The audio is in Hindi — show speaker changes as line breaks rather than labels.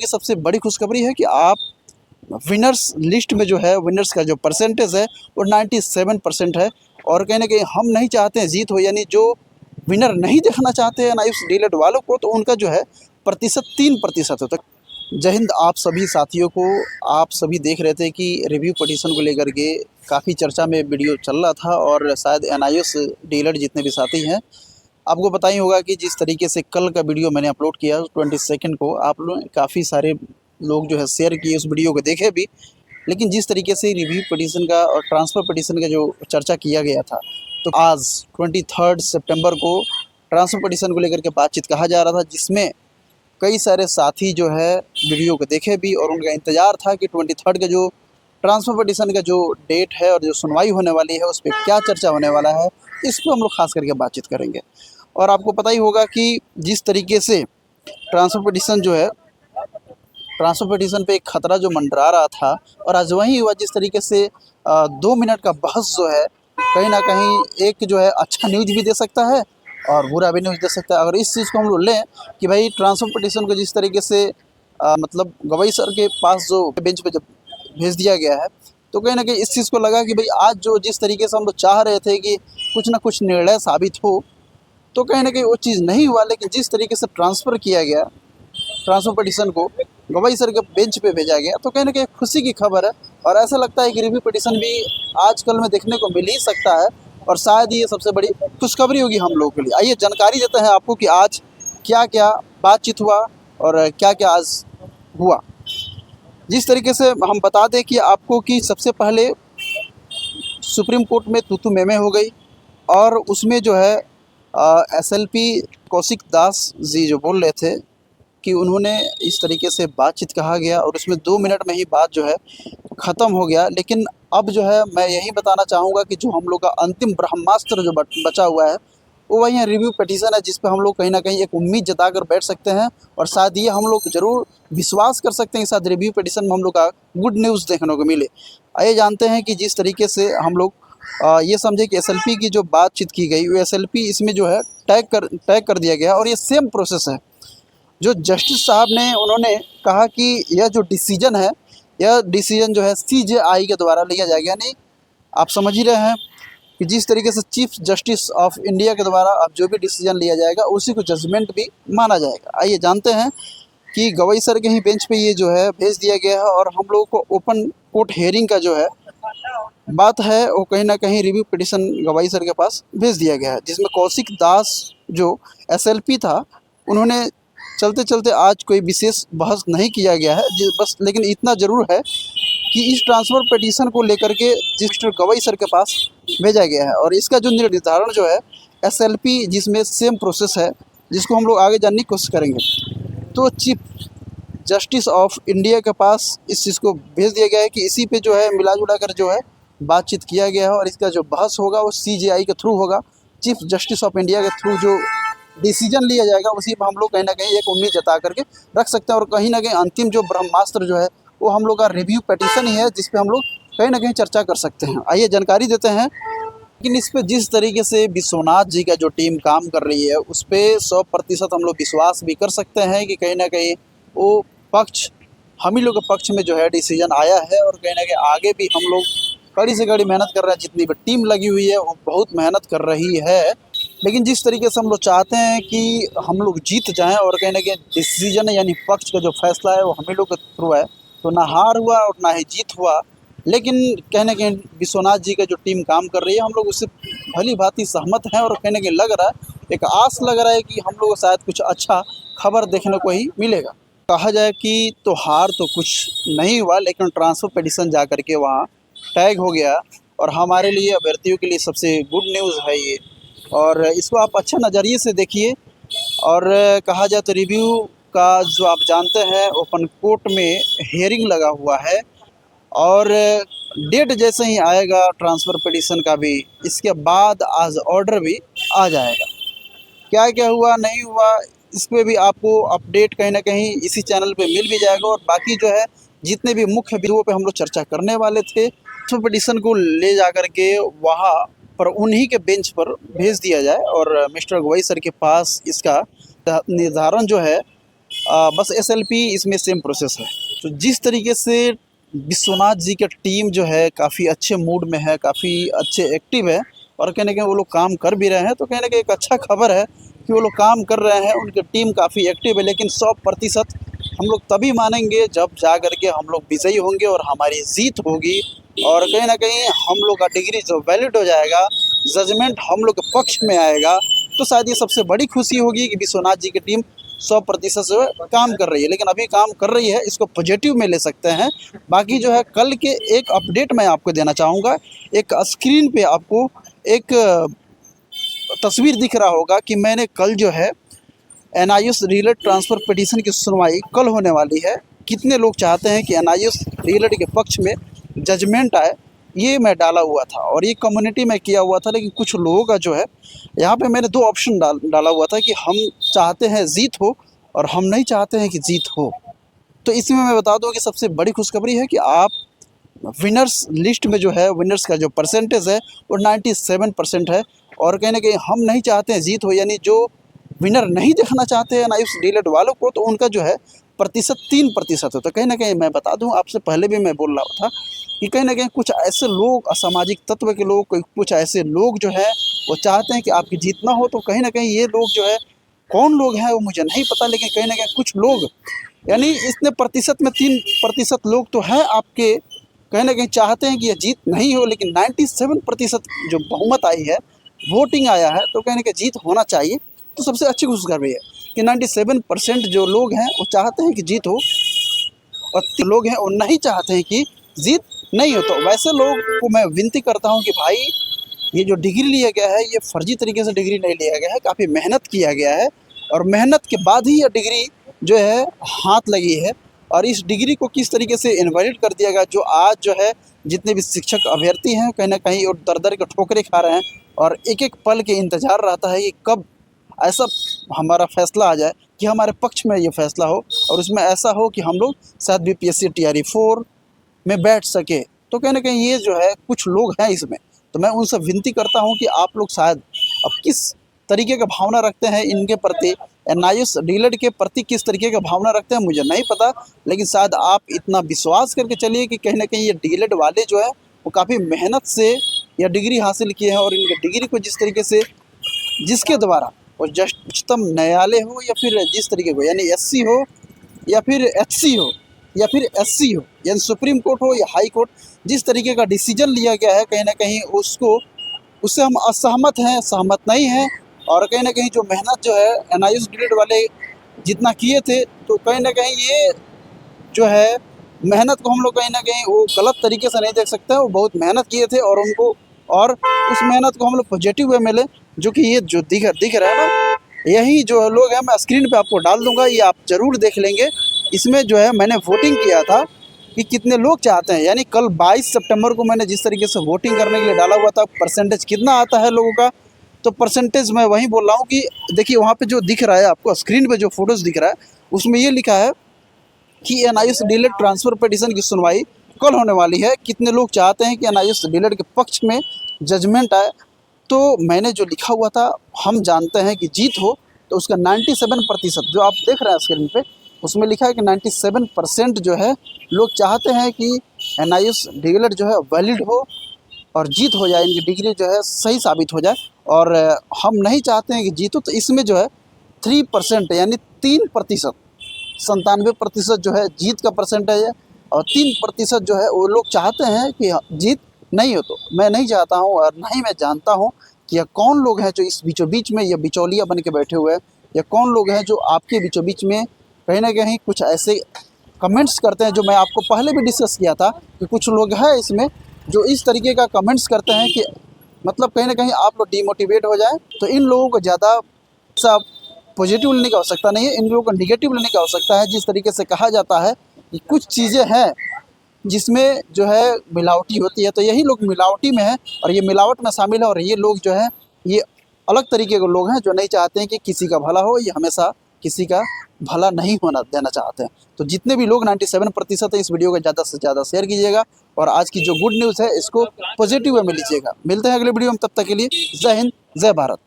सबसे बड़ी खुशखबरी है कि आप विनर्स लिस्ट में जो है विनर्स का जो परसेंटेज है वो 97% है। और कहीं ना कहीं हम नहीं चाहते हैं जीत हो, यानी जो विनर नहीं देखना चाहते हैं नाइफ्स डीलर वालों को, तो उनका जो है प्रतिशत 3% होता है। जय हिंद आप सभी साथियों को। आप सभी देख रहे थे कि रिव्यू पटिशन को लेकर के काफ़ी चर्चा में वीडियो चल रहा था, और शायद NIS डीलर जितने भी साथी हैं आपको पता ही होगा कि जिस तरीके से कल का वीडियो मैंने अपलोड किया 22 को, आप लोग काफ़ी सारे लोग जो है शेयर किए, उस वीडियो को देखे भी। लेकिन जिस तरीके से रिव्यू पटिशन का और ट्रांसफ़र पटिशन का जो चर्चा किया गया था, तो आज 23 सितंबर को ट्रांसफ़र पटिशन को लेकर के बातचीत कहा जा रहा था, जिसमें कई सारे साथी जो है वीडियो को देखे भी, और उनका इंतज़ार था कि 23 का जो ट्रांसफ़र पटिशन का जो डेट है और जो सुनवाई होने वाली है उस पर क्या चर्चा होने वाला है, इस पर हम लोग खास करके बातचीत करेंगे। और आपको पता ही होगा कि जिस तरीके से ट्रांसफ़र पटिशन जो है, ट्रांसफ़र पटिशन पे एक खतरा जो मंडरा रहा था, और आज वही हुआ। जिस तरीके से 2 मिनट का बहस जो है कहीं ना कहीं एक जो है अच्छा न्यूज़ भी दे सकता है और बुरा भी न्यूज़ दे सकता है। अगर इस चीज़ को हम लोग लें कि भाई ट्रांसफ़र पटिशन को जिस तरीके से मतलब गवई सर के पास जो बेंच पे जब भेज दिया गया है, तो कहीं ना कहीं इस चीज़ को लगा कि भाई आज जो जिस तरीके से हम लोग चाह रहे थे कि कुछ ना कुछ निर्णय साबित हो, तो कहीं ना कहीं वो चीज़ नहीं हुआ। लेकिन जिस तरीके से ट्रांसफ़र किया गया ट्रांसफ़र पटिशन को गवई सर के बेंच पे भेजा गया, तो कहीं ना कहीं खुशी की खबर है। और ऐसा लगता है कि रिव्यू पटिशन भी आजकल में देखने को मिल ही सकता है, और शायद ये सबसे बड़ी खुशखबरी होगी हम लोगों के लिए। आइए जानकारी देते हैं आपको कि आज क्या क्या बातचीत हुआ और क्या क्या आज हुआ। जिस तरीके से हम बता दें कि आपको कि सबसे पहले सुप्रीम कोर्ट में तू मैमे हो गई, और उसमें जो है SLP कौशिक दास जी जो बोल रहे थे कि उन्होंने इस तरीके से बातचीत कहा गया, और उसमें 2 मिनट में ही बात जो है ख़त्म हो गया। लेकिन अब जो है मैं यही बताना चाहूँगा कि जो हम लोग का अंतिम ब्रह्मास्त्र जो बचा हुआ है वो वही रिव्यू पटिशन है, जिस पे हम लोग कहीं ना कहीं एक उम्मीद जता कर बैठ सकते हैं, और शायद ये हम लोग ज़रूर विश्वास कर सकते हैं कि शायद रिव्यू पटिशन में हम लोग का गुड न्यूज़ देखने को मिले। आइए जानते हैं कि जिस तरीके से हम लोग ये समझे कि SLP की जो बातचीत की गई वो SLP इसमें जो है टैग कर दिया गया, और ये सेम प्रोसेस है जो जस्टिस साहब ने उन्होंने कहा कि यह जो डिसीजन है, यह डिसीजन जो है CJI के द्वारा लिया जाएगा। यानी आप समझ ही रहे हैं कि जिस तरीके से चीफ जस्टिस ऑफ इंडिया के द्वारा अब जो भी डिसीजन लिया जाएगा उसी को जजमेंट भी माना जाएगा। आइए जानते हैं कि गवई सर के ही बेंच पे ये जो है भेज दिया गया है, और हम लोगों को ओपन कोर्ट हेयरिंग का जो है बात है वो कहीं ना कहीं रिव्यू पिटिशन गवई सर के पास भेज दिया गया है, जिसमें कौशिक दास जो SLP था उन्होंने चलते चलते आज कोई विशेष बहस नहीं किया गया है बस। लेकिन इतना ज़रूर है कि इस ट्रांसफ़र पिटीशन को लेकर के मिस्टर गवई सर के पास भेजा गया है, और इसका जो निर्धारण जो है SLP जिसमें सेम प्रोसेस है, जिसको हम लोग आगे जानने की कोशिश करेंगे। तो चीफ जस्टिस ऑफ इंडिया के पास इस चीज़ को भेज दिया गया है कि इसी पे जो है मिला जुला कर जो है बातचीत किया गया है, और इसका जो बहस होगा वो CJI के थ्रू होगा, चीफ जस्टिस ऑफ इंडिया के थ्रू जो डिसीजन लिया जाएगा उसी पर हम लोग कहीं ना कहीं एक उम्मीद जता करके रख सकते हैं। और कहीं ना कहीं अंतिम जो ब्रह्मास्त्र जो है वो हम लोग का रिव्यू पटिशन ही है, जिस पे हम लोग कहीं ना कहीं चर्चा कर सकते हैं। आइए जानकारी देते हैं। लेकिन इस पे जिस तरीके से विश्वनाथ जी का जो टीम काम कर रही है उस पर 100% हम लोग विश्वास भी कर सकते हैं कि कहीं ना कहीं वो पक्ष हम ही लोग के पक्ष में जो है डिसीजन आया है, और कहीं ना कहीं आगे भी हम लोग कड़ी से कड़ी मेहनत कर रहे हैं। जितनी भी टीम लगी हुई है वो बहुत मेहनत कर रही है, लेकिन जिस तरीके से हम लोग चाहते हैं कि हम लोग जीत जाएं, और कहीं ना कहीं डिसीजन यानी पक्ष का जो फैसला है वो हम ही लोग के थ्रू है, तो ना हार हुआ और ना ही जीत हुआ। लेकिन कहीं ना कहीं विश्वनाथ जी का जो टीम काम कर रही है हम लोग उससे भली भांति सहमत हैं, और कहीं ना कहीं लग रहा है, एक आस लग रहा है कि हम लोग को शायद कुछ अच्छा खबर देखने को ही मिलेगा। कहा जाए कि तो हार तो कुछ नहीं हुआ, लेकिन ट्रांसफ़र पिटीशन जा कर के वहाँ टैग हो गया, और हमारे लिए अभ्यर्थियों के लिए सबसे गुड न्यूज़ है ये, और इसको आप अच्छा नज़रिए से देखिए। और कहा जाए तो रिव्यू का जो आप जानते हैं ओपन कोर्ट में हेयरिंग लगा हुआ है, और डेट जैसे ही आएगा ट्रांसफ़र पिटीशन का भी, इसके बाद आज ऑर्डर भी आ जाएगा। क्या क्या हुआ नहीं हुआ इस पर भी आपको अपडेट कहीं ना कहीं इसी चैनल पे मिल भी जाएगा, और बाकी जो है जितने भी मुख्य बिंदुओं पे हम लोग चर्चा करने वाले थे तो पिटीशन को ले जा कर के वहाँ पर उन्हीं के बेंच पर भेज दिया जाए, और मिस्टर गवई सर के पास इसका निर्धारण जो है बस एसएलपी इसमें सेम प्रोसेस है। तो जिस तरीके से विश्वनाथ जी का टीम जो है काफ़ी अच्छे मूड में है, काफ़ी अच्छे एक्टिव है और कहीं न कहीं वो लोग काम कर भी रहे हैं, तो कहीं न कहीं एक अच्छा खबर है कि वो लोग काम कर रहे हैं, उनकी टीम काफ़ी एक्टिव है। लेकिन 100% हम लोग तभी मानेंगे जब जा कर के हम लोग विजयी होंगे और हमारी जीत होगी और कहीं न कहीं हम लोग का डिग्री जो वैलिड हो जाएगा, जजमेंट हम लोग के पक्ष में आएगा, तो शायद ये सबसे बड़ी खुशी होगी कि विश्वनाथ जी की टीम 100% जो है काम कर रही है। लेकिन अभी काम कर रही है, इसको पॉजिटिव में ले सकते हैं। बाकी जो है कल के एक अपडेट मैं आपको देना चाहूँगा। एक स्क्रीन पे आपको एक तस्वीर दिख रहा होगा कि मैंने कल जो है एनआईएस डीएलएड ट्रांसफ़र पिटीशन की सुनवाई कल होने वाली है। कितने लोग चाहते हैं कि एनआईएस डीएलएड के पक्ष में जजमेंट आए, ये मैं डाला हुआ था और ये कम्युनिटी में किया हुआ था। लेकिन कुछ लोगों का जो है यहाँ पे मैंने 2 ऑप्शन डाला हुआ था कि हम चाहते हैं जीत हो और हम नहीं चाहते हैं कि जीत हो। तो इसमें मैं बता दूँ कि सबसे बड़ी खुशखबरी है कि आप विनर्स लिस्ट में जो है विनर्स का जो परसेंटेज है वो 97% है और कहीं न कहीं हम नहीं चाहते हैं जीत हो, यानी जो विनर नहीं देखना चाहते हैं एनआईएस डीएलएड वालों को, तो उनका जो है प्रतिशत 3% है। तो कहीं न कहीं मैं बता दूँ, आपसे पहले भी मैं बोल रहा था कि कहीं न कहीं कुछ ऐसे लोग, असामाजिक तत्व के लोग, कुछ ऐसे लोग जो है वो चाहते हैं कि आपकी जीत ना हो। तो कहीं न कहीं ये लोग जो है कौन लोग हैं वो मुझे नहीं पता, लेकिन कहीं न कहीं कुछ लोग, यानी इतने प्रतिशत में 3% लोग तो हैं आपके, कहीं न कहीं चाहते हैं कि ये जीत नहीं हो। लेकिन 97% जो बहुमत आई है, वोटिंग आया है, तो कहीं न कहीं जीत होना चाहिए। तो सबसे अच्छी खुशखबरी है कि 97% जो लोग हैं वो चाहते हैं कि जीत हो और लोग हैं वो नहीं चाहते हैं कि जीत नहीं हो। तो वैसे लोग को मैं विनती करता हूँ कि भाई, ये जो डिग्री लिया गया है ये फर्जी तरीके से डिग्री नहीं लिया गया है, काफ़ी मेहनत किया गया है और मेहनत के बाद ही ये डिग्री जो है हाथ लगी है। और इस डिग्री को किस तरीके से इनवैलिड कर दिया गया, जो आज जो है जितने भी शिक्षक अभ्यर्थी हैं कहीं ना कहीं और दर के ठोकरें खा रहे हैं और एक एक पल के इंतज़ार रहता है कि कब ऐसा हमारा फैसला आ जाए कि हमारे पक्ष में ये फैसला हो और उसमें ऐसा हो कि हम लोग शायद बीपीएससी टीआरई 4 में बैठ सके। तो कहीं ना कहीं ये जो है कुछ लोग हैं इसमें, तो मैं उनसे विनती करता हूँ कि आप लोग शायद अब किस तरीके का भावना रखते हैं इनके प्रति, एनआईएस डीएलएड के प्रति किस तरीके का भावना रखते हैं मुझे नहीं पता। लेकिन शायद आप इतना विश्वास करके चलिए कि कहीं ना कहीं ये डीएलएड वाले जो है वो काफ़ी मेहनत से यह डिग्री हासिल किए हैं और इनके डिग्री को जिस तरीके से, जिसके द्वारा वो उच्चतम न्यायालय हो या फिर जिस तरीके को, यानी एससी हो या फिर एचसी हो या फिर एससी हो, यानी सुप्रीम कोर्ट हो या हाई कोर्ट, जिस तरीके का डिसीजन लिया गया है कहीं ना कहीं उससे हम असहमत हैं, सहमत नहीं हैं। और कहीं ना कहीं जो मेहनत जो है एनआईएस डीएलएड वाले जितना किए थे, तो कहीं ना कहीं ये जो है मेहनत को हम लोग कहीं ना कहीं वो गलत तरीके से नहीं देख सकते। वो बहुत मेहनत किए थे और उनको, और उस मेहनत को हम लोग पॉजिटिव वे में लें, जो कि ये जो दिख रहा है ना, यही जो लोग हैं मैं स्क्रीन पे आपको डाल दूंगा, ये आप ज़रूर देख लेंगे। इसमें जो है मैंने वोटिंग किया था कि कितने लोग चाहते हैं, यानी कल 22 सितंबर को मैंने जिस तरीके से वोटिंग करने के लिए डाला हुआ था, परसेंटेज कितना आता है लोगों का, तो परसेंटेज मैं वही बोल रहा हूँ कि देखिए वहाँ पे जो दिख रहा है आपको स्क्रीन पे, जो फोटोज़ दिख रहा है उसमें ये लिखा है कि एनआईएस डीएलएड ट्रांसफ़र पिटीशन की सुनवाई कल होने वाली है। कितने लोग चाहते हैं कि एनआईएस डीएलएड के पक्ष में जजमेंट आए। तो मैंने जो लिखा हुआ था, हम जानते हैं कि जीत हो, तो उसका 97% जो आप देख रहे हैं स्क्रीन पे, उसमें लिखा है कि 97% जो है लोग चाहते हैं कि एनआईएस डीएलएड जो है वैलिड हो और जीत हो जाए, इनकी डिग्री जो है सही साबित हो जाए। और हम नहीं चाहते हैं कि जीत हो। तो इसमें जो है 3% यानी 3%, 97% जो है जीत का परसेंटेज है और 3% जो है वो लोग चाहते हैं कि जीत नहीं हो। तो मैं नहीं चाहता हूँ और ना ही मैं जानता हूँ कि यह कौन लोग हैं जो इस बीचों बीच में, या बिचौलिया बन के बैठे हुए हैं, या कौन लोग हैं जो आपके बीचों बीच में कहीं ना कहीं कुछ ऐसे कमेंट्स करते हैं, जो मैं आपको पहले भी डिस्कस किया था कि कुछ लोग हैं इसमें जो इस तरीके का कमेंट्स करते हैं कि मतलब कहीं ना कहीं आप लोग डिमोटिवेट हो जाए। तो इन लोगों को ज़्यादा सा पॉजिटिव लेने की आवश्यकता नहीं है, इन लोगों को निगेटिव लेने की आवश्यकता है। जिस तरीके से कहा जाता है कि कुछ चीज़ें हैं जिसमें जो है मिलावटी होती है, तो यही लोग मिलावटी में हैं और ये मिलावट में शामिल है। और ये लोग जो है ये अलग तरीके के लोग हैं जो नहीं चाहते हैं कि किसी का भला हो, ये हमेशा किसी का भला नहीं होना देना चाहते हैं। तो जितने भी लोग 97% है, इस वीडियो को ज़्यादा से ज़्यादा शेयर कीजिएगा और आज की जो गुड न्यूज़ है इसको पॉजिटिव वे में लीजिएगा। मिलते हैं अगले वीडियो में, तब तक के लिए जय हिंद, जय भारत।